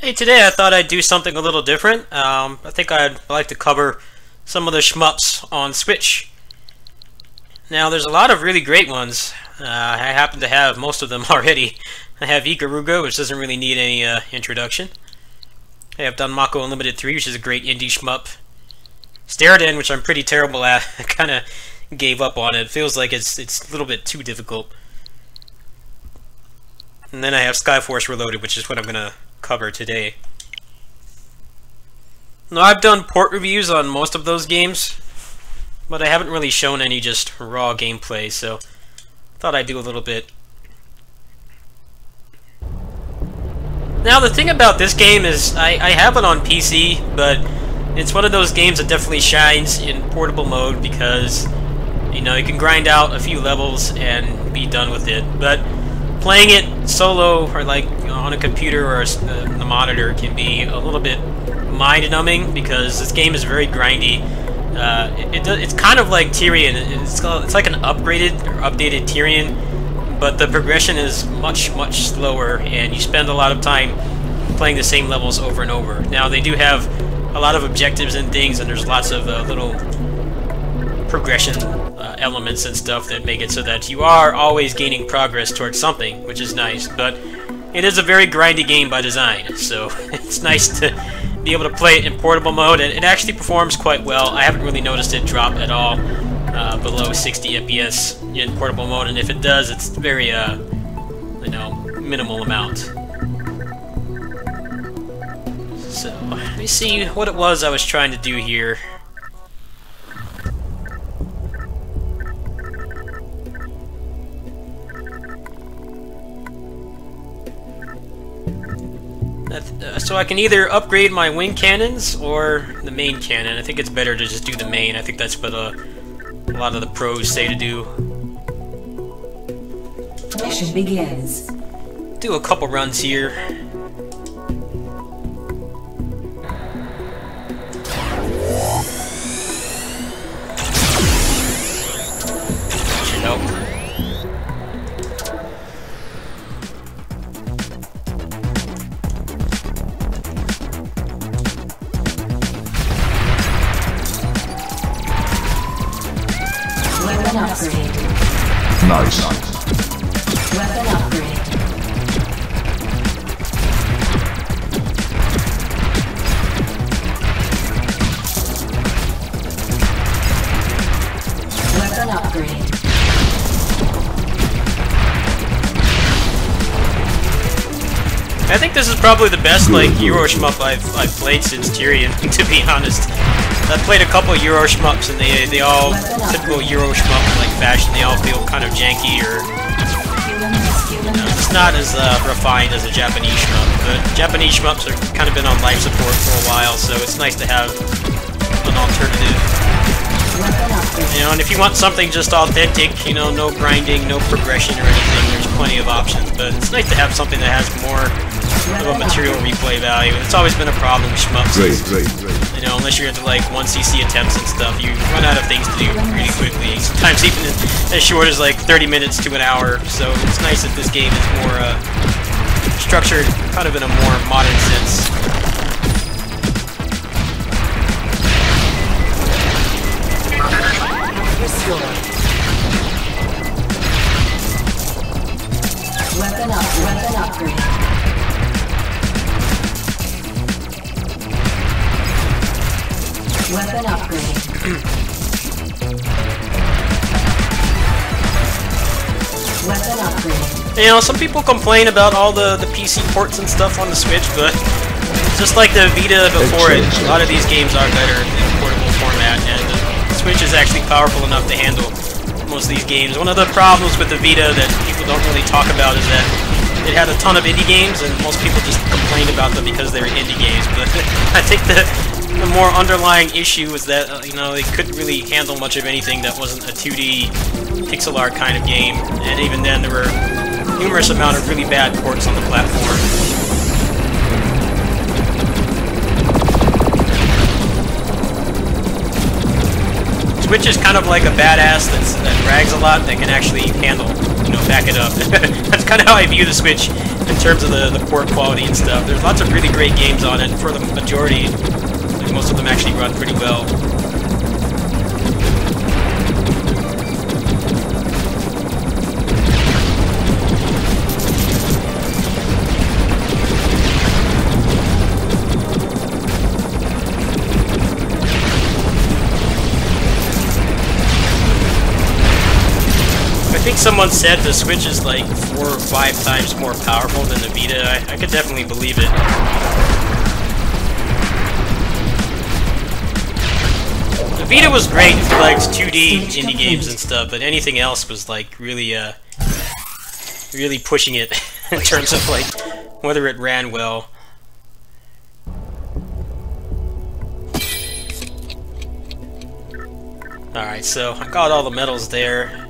Hey, today I thought I'd do something a little different. I think I'd like to cover some of the shmups on Switch. Now, there's a lot of really great ones. I happen to have most of them already. I have Ikaruga, which doesn't really need any introduction. I have Danmaku Unlimited 3, which is a great indie shmup. Steriden, which I'm pretty terrible at. I kind of gave up on it. It feels like it's a little bit too difficult. And then I have Skyforce Reloaded, which is what I'm going to cover today. Now, I've done port reviews on most of those games, but I haven't really shown any just raw gameplay, so I thought I'd do a little bit. Now, the thing about this game is I have it on PC, but it's one of those games that definitely shines in portable mode because, you know, you can grind out a few levels and be done with it. But playing it solo or like on a computer or the monitor can be a little bit mind-numbing because this game is very grindy. It's kind of like Tyrian. It's like an upgraded or updated Tyrian, but the progression is much slower, and you spend a lot of time playing the same levels over and over. Now, they do have a lot of objectives and things, and there's lots of little progression elements and stuff that make it so that you are always gaining progress towards something, which is nice, but it is a very grindy game by design, so it's nice to be able to play it in portable mode, and it actually performs quite well. I haven't really noticed it drop at all below 60 FPS in portable mode, and if it does, it's very, you know, minimal amount. So, let me see what it was I was trying to do here. So I can either upgrade my wing cannons or the main cannon. I think it's better to just do the main. I think that's what a lot of the pros say to do. Mission begins. Do a couple runs here. Nope. Upgrade. Nice. Weapon upgrade. Weapon upgrade. I think this is probably the best like Euro shmup I've played since Tyrian, to be honest. I've played a couple of Euro shmups, and they all, typical Euro shmup like fashion, they all feel kind of janky, or you know, it's not as refined as a Japanese shmup. But Japanese shmups have kind of been on life support for a while, so it's nice to have an alternative. You know, and if you want something just authentic, you know, no grinding, no progression or anything, there's plenty of options. But it's nice to have something that has more of a material replay value. It's always been a problem with shmups. Great. You know, unless you're into like 1cc attempts and stuff, you run out of things to do really quickly. Sometimes even as short as like 30 minutes to an hour. So it's nice that this game is more structured, kind of in a more modern sense. Weapon upgrade. Weapon upgrade. Weapon upgrade. You know, some people complain about all the PC ports and stuff on the Switch, but just like the Vita before it, a lot of these games are better in portable format, and the Switch is actually powerful enough to handle most of these games. One of the problems with the Vita that people don't really talk about is that it had a ton of indie games, and most people just complained about them because they were indie games, but I think the more underlying issue is that, you know, they couldn't really handle much of anything that wasn't a 2D pixel art kind of game, and even then there were numerous amount of really bad ports on the platform. Switch is kind of like a badass that drags a lot, that can actually handle, you know, back it up. That's kind of how I view the Switch. in terms of the port quality and stuff. There's lots of really great games on it. For the majority, like, most of them actually run pretty well. I think someone said the Switch is like 4 or 5 times more powerful than the Vita. I could definitely believe it. The Vita was great for like 2D indie games and stuff, but anything else was like really, really pushing it in terms of like whether it ran well. Alright, so I got all the medals there.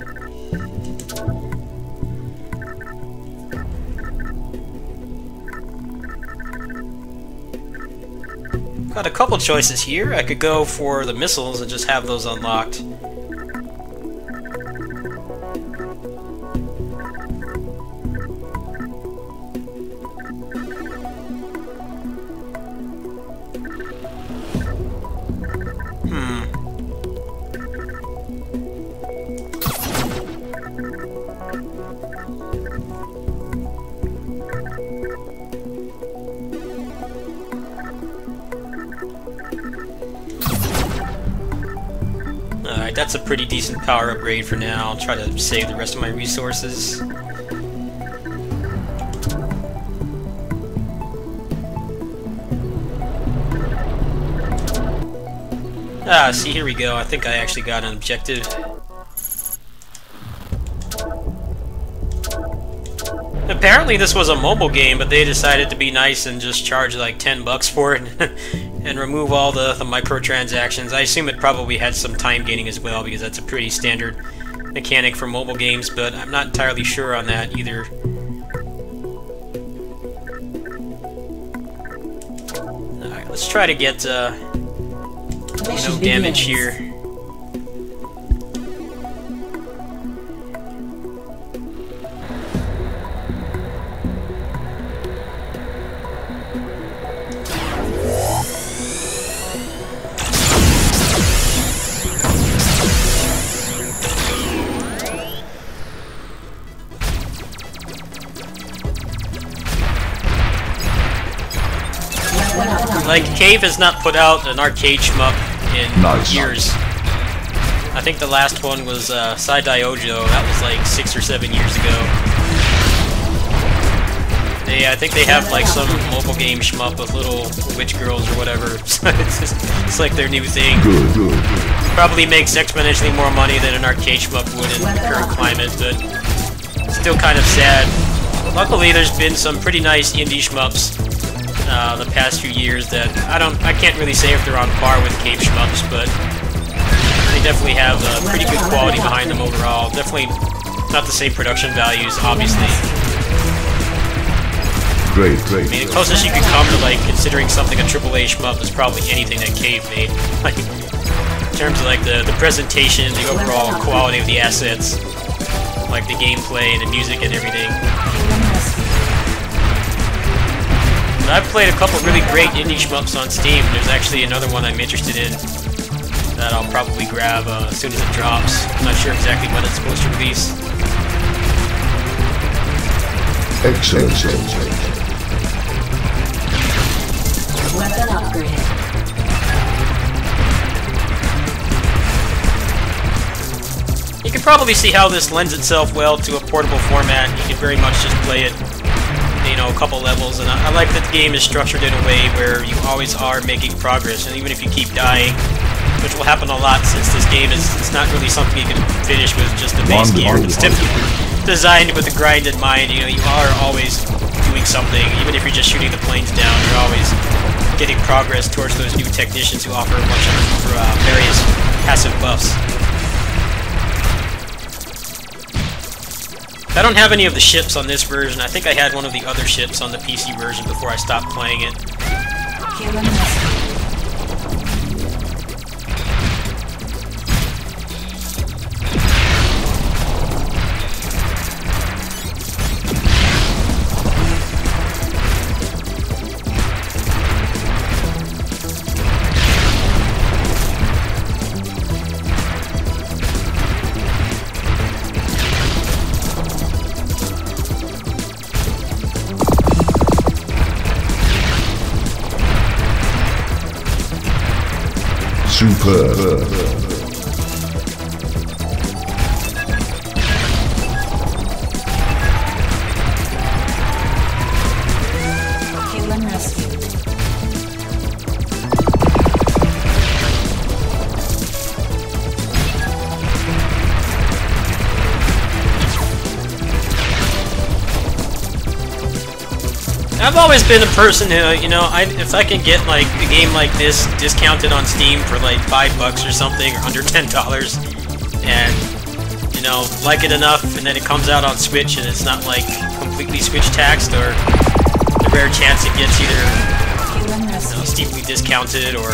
Got a couple choices here. I could go for the missiles and just have those unlocked. Alright, that's a pretty decent power upgrade for now. I'll try to save the rest of my resources. Ah, see, here we go. I think I actually got an objective. Apparently this was a mobile game, but they decided to be nice and just charge like $10 for it and remove all the microtransactions. I assume it probably had some time gaining as well, because that's a pretty standard mechanic for mobile games, but I'm not entirely sure on that either. Alright, let's try to get no damage here. Like, Cave has not put out an arcade shmup in years. I think the last one was Saidai Ojo. That was like 6 or 7 years ago. I think they have like some mobile game shmup with little witch girls or whatever. It's like their new thing. Probably makes exponentially more money than an arcade shmup would in the current climate, but still kind of sad. Luckily, there's been some pretty nice indie shmups the past few years that I can't really say if they're on par with Cave shmups, but they definitely have pretty good quality behind them overall. Definitely not the same production values, obviously. Great. I mean, the closest you could come to like considering something a AAA shmup is probably anything that Cave made. Like, in terms of like the presentation, the overall quality of the assets, like the gameplay and the music and everything. I've played a couple really great indie shmups on Steam. There's actually another one I'm interested in that I'll probably grab as soon as it drops. I'm not sure exactly when it's supposed to release. Excellent. Weapon upgrade. You can probably see how this lends itself well to a portable format. You can very much just play it, you know, a couple levels, and I like that the game is structured in a way where you always are making progress, and even if you keep dying, which will happen a lot since this game it's not really something you can finish with just the base gear. It's designed with a grind in mind. You know, you are always doing something, even if you're just shooting the planes down. You're always getting progress towards those new technicians who offer a bunch of various passive buffs. I don't have any of the ships on this version. I think I had one of the other ships on the PC version before I stopped playing it. Superb. Kill and rescue. I've always been a person who, you know, if I can get like a game like this discounted on Steam for like $5 or something, or under $10, and you know, like it enough, and then it comes out on Switch and it's not like completely Switch taxed, or the rare chance it gets either, you know, steeply discounted, or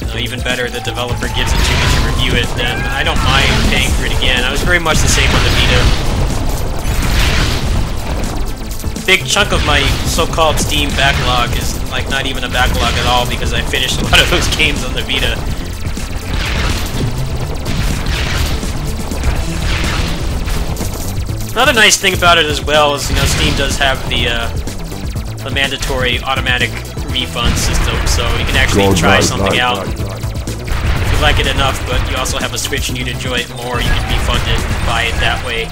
you know, even better, the developer gives it to me to review it, then I don't mind paying for it again. I was very much the same on the Vita. Big chunk of my so-called Steam backlog is like not even a backlog at all, because I finished a lot of those games on the Vita. Another nice thing about it as well is, you know, Steam does have the mandatory automatic refund system, so you can actually try something out. If you like it enough, but you also have a Switch and you'd enjoy it more, you can refund it and buy it that way.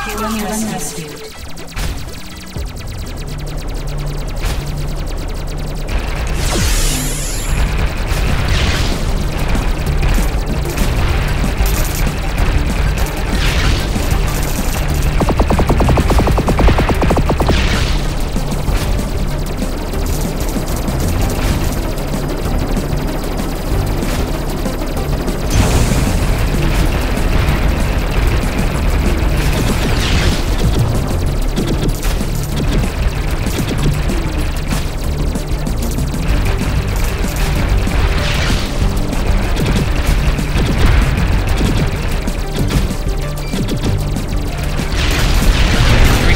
Kill and rescue.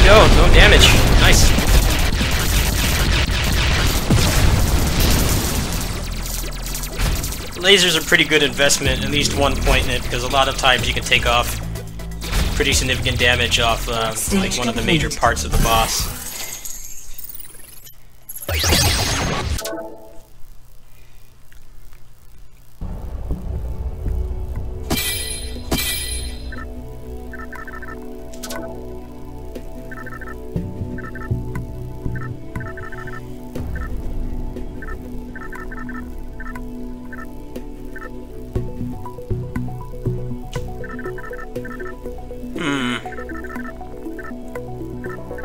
No damage. Nice. Lasers are pretty good investment, at least one point in it, because a lot of times you can take off pretty significant damage off like one of the major parts of the boss.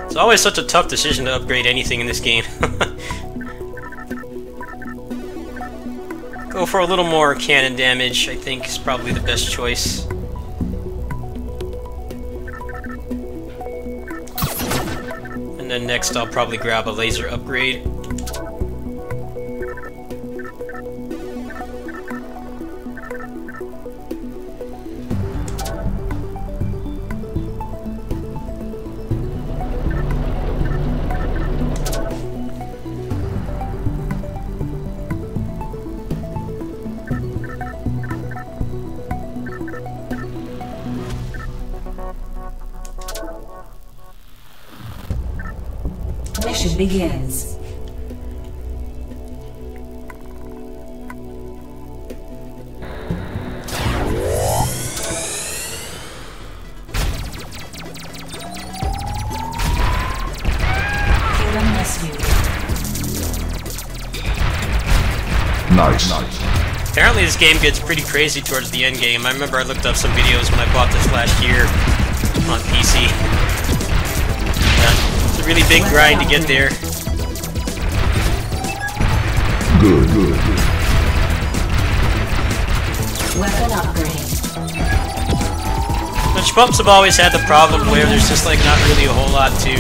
It's always such a tough decision to upgrade anything in this game. Go for a little more cannon damage, I think, is probably the best choice. And then next I'll probably grab a laser upgrade. Mission begins. Kill and rescue. Nice. Apparently this game gets pretty crazy towards the end game. I remember I looked up some videos when I bought this last year on PC. It's a really big grind to get there. Good. Weapon upgrade. But shmups have always had the problem where there's just like not really a whole lot to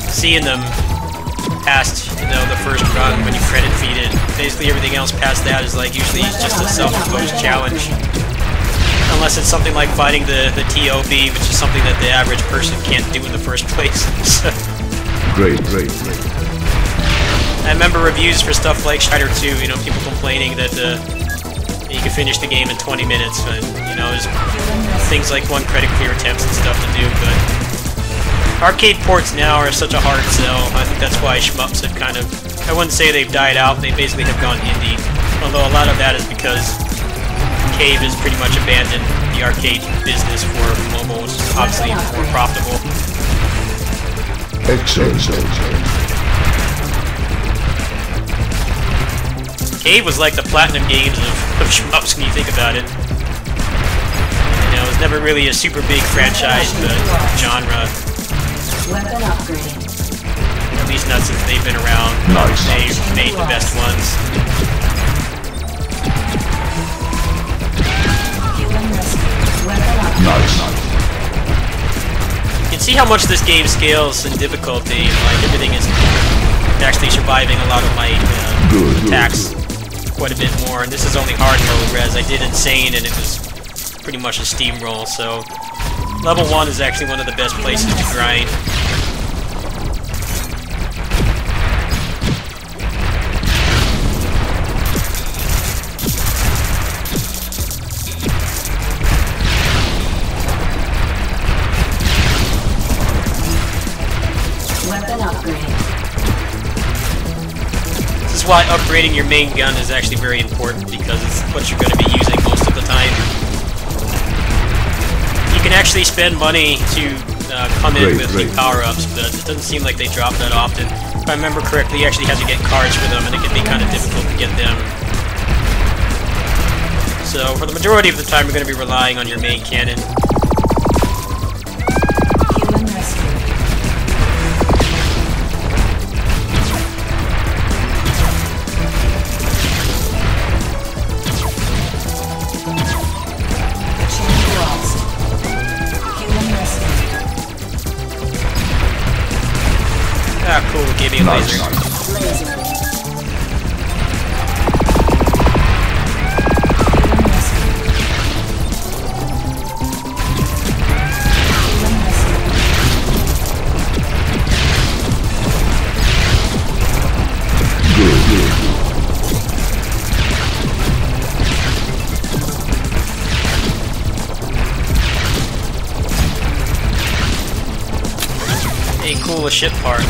see in them past, you know, the first run when you credit feed it. Basically everything else past that is like usually just a self-imposed challenge. Unless it's something like fighting the TOB, which is something that the average person can't do in the first place. So, Great. I remember reviews for stuff like Strider 2, you know, people complaining that you can finish the game in 20 minutes, and, you know, there's things like one credit clear attempts and stuff to do, but arcade ports now are such a hard sell. I think that's why shmups have kind of I wouldn't say they've died out, they basically have gone indie. Although a lot of that is because Cave has pretty much abandoned the arcade business for mobile, which is obviously more profitable. Excellent. Cave was like the Platinum Games of shmups when you think about it. You know, it was never really a super big franchise, but genre. Weapon upgrade. At least not since they've been around. Nice. They've made the best ones. Human rescue. Weapon upgrade. Nice. You can see how much this game scales in difficulty. Like, everything is actually surviving a lot of my Good. attacks quite a bit more. And this is only hard mode, whereas I did Insane and it was pretty much a steamroll. So, level 1 is actually one of the best places to grind. Weapon upgrade. This is why upgrading your main gun is actually very important, because it's what you're going to be using most of the time. You can actually spend money to come in with new power-ups, but it doesn't seem like they drop that often. If I remember correctly, you actually have to get cards for them, and it can be kind of difficult to get them. So, for the majority of the time, you're going to be relying on your main cannon. Human rescue. Chain lost. Human rescue. Ah, cool, it gave me a laser. Laser. Human rescue. Human rescue. Good. Hey, cool, a ship part.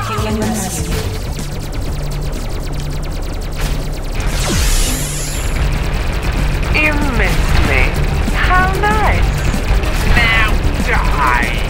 Human rescue. You missed me. How nice. Now die.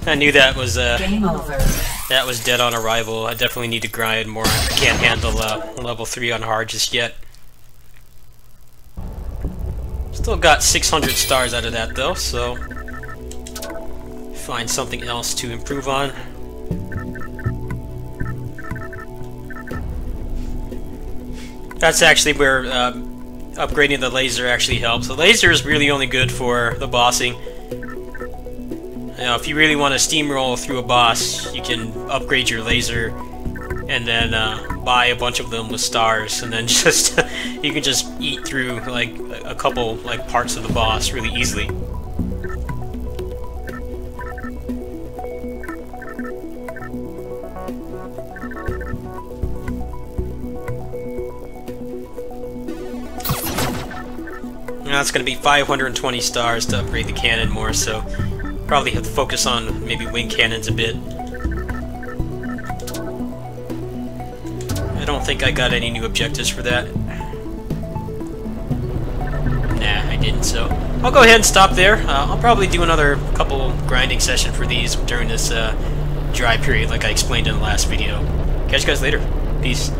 I knew that was Game over. that was dead on arrival. I definitely need to grind more. I can't handle level 3 on hard just yet. Still got 600 stars out of that though, so find something else to improve on. That's actually where upgrading the laser actually helps. The laser is really only good for the bossing. You know, if you really want to steamroll through a boss, you can upgrade your laser and then buy a bunch of them with stars, and then just you can just eat through like a couple like parts of the boss really easily. Now it's going to be 520 stars to upgrade the cannon more, so probably have to focus on maybe wing cannons a bit. I don't think I got any new objectives for that. Nah, I didn't, so I'll go ahead and stop there. I'll probably do another couple grinding session for these during this dry period like I explained in the last video. Catch you guys later. Peace.